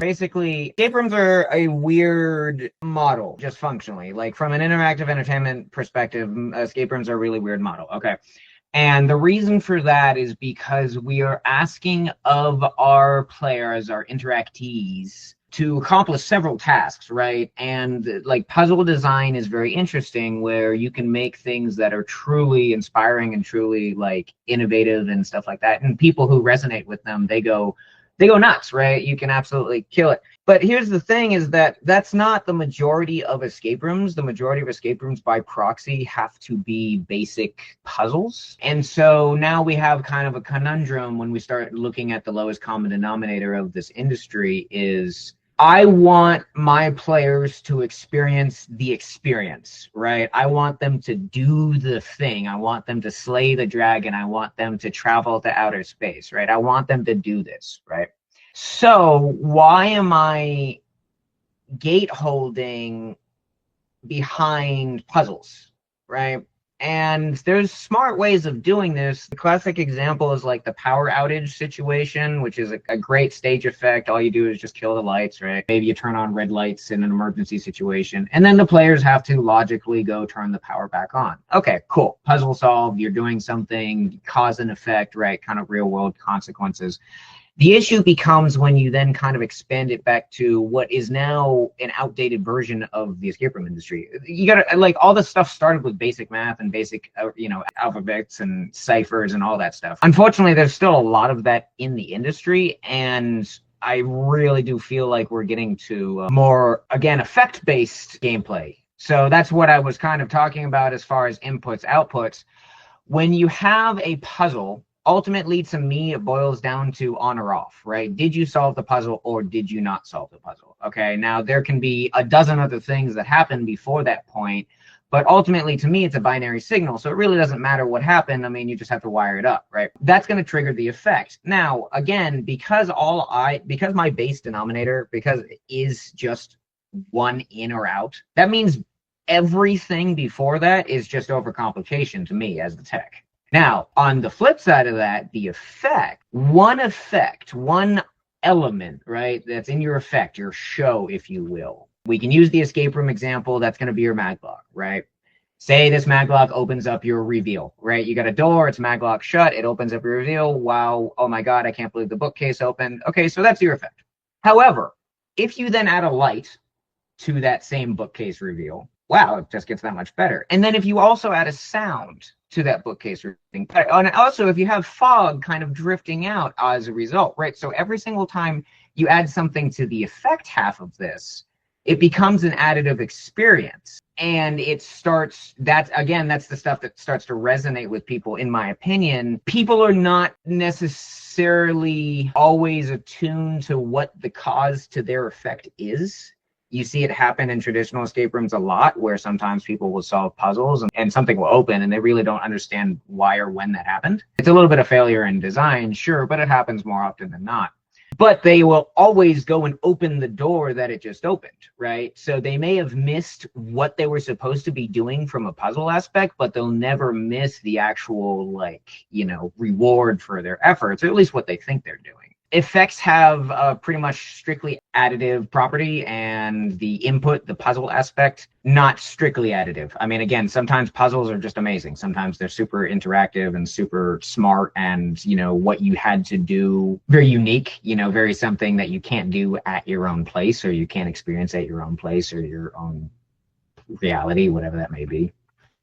Basically, escape rooms are a weird model, just functionally. Like from an interactive entertainment perspective, escape rooms are a really weird model. Okay. And the reason for that is because we are asking of our players, our interactees, to accomplish several tasks, right? And like puzzle design is very interesting where you can make things that are truly inspiring and truly like innovative and stuff like that. And people who resonate with them, they go nuts, right? You can absolutely kill it. But here's the thing is that that's not the majority of escape rooms. The majority of escape rooms by proxy have to be basic puzzles. And so now we have kind of a conundrum when we start looking at the lowest common denominator of this industry is I want my players to experience the experience, right? I want them to do the thing. I want them to slay the dragon. I want them to travel to outer space, right? I want them to do this, right? So why am I gate holding behind puzzles, right? And there's smart ways of doing this. The classic example is like the power outage situation, which is a great stage effect. All you do is just kill the lights, right? Maybe you turn on red lights in an emergency situation, and then the players have to logically go turn the power back on. Okay, cool. Puzzle solved. You're doing something, cause and effect, right? Kind of real world consequences. The issue becomes when you then kind of expand it back to what is now an outdated version of the escape room industry. You gotta, like, all this stuff started with basic math and basic, alphabets and ciphers and all that stuff. Unfortunately, there's still a lot of that in the industry, and I really do feel like we're getting to more, again, effect-based gameplay. So that's what I was kind of talking about as far as inputs, outputs. When you have a puzzle, ultimately, to me, it boils down to on or off, right? Did you solve the puzzle or did you not solve the puzzle? Okay, now there can be a dozen other things that happen before that point, but ultimately, to me, it's a binary signal, so it really doesn't matter what happened. I mean, you just have to wire it up, right? That's going to trigger the effect. Now, again, because my base denominator, because it is just one in or out, that means everything before that is just overcomplication to me as the tech. Now, on the flip side of that, the effect, one element, right, that's in your effect, your show, if you will. We can use the escape room example. That's going to be your maglock, right? Say this maglock opens up your reveal, right? You got a door, it's maglock shut, it opens up your reveal. Wow, oh my God, I can't believe the bookcase opened. Okay, so that's your effect. However, if you then add a light to that same bookcase reveal, wow, it just gets that much better. And then if you also add a sound to that bookcase reveal, and also if you have fog kind of drifting out as a result, right? So every single time you add something to the effect half of this, it becomes an additive experience. And it starts, that's the stuff that starts to resonate with people, in my opinion. People are not necessarily always attuned to what the cause to their effect is. You see it happen in traditional escape rooms a lot, where sometimes people will solve puzzles and something will open and they really don't understand why or when that happened. It's a little bit of failure in design, sure, but it happens more often than not. But they will always go and open the door that it just opened, right? So they may have missed what they were supposed to be doing from a puzzle aspect, but they'll never miss the actual, reward for their efforts, or at least what they think they're doing. Effects have pretty much strictly additive property, and the input, the puzzle aspect, not strictly additive. I mean, again, sometimes puzzles are just amazing. Sometimes they're super interactive and super smart, and, what you had to do, very unique, very something that you can't do at your own place, or you can't experience at your own place or your own reality, whatever that may be.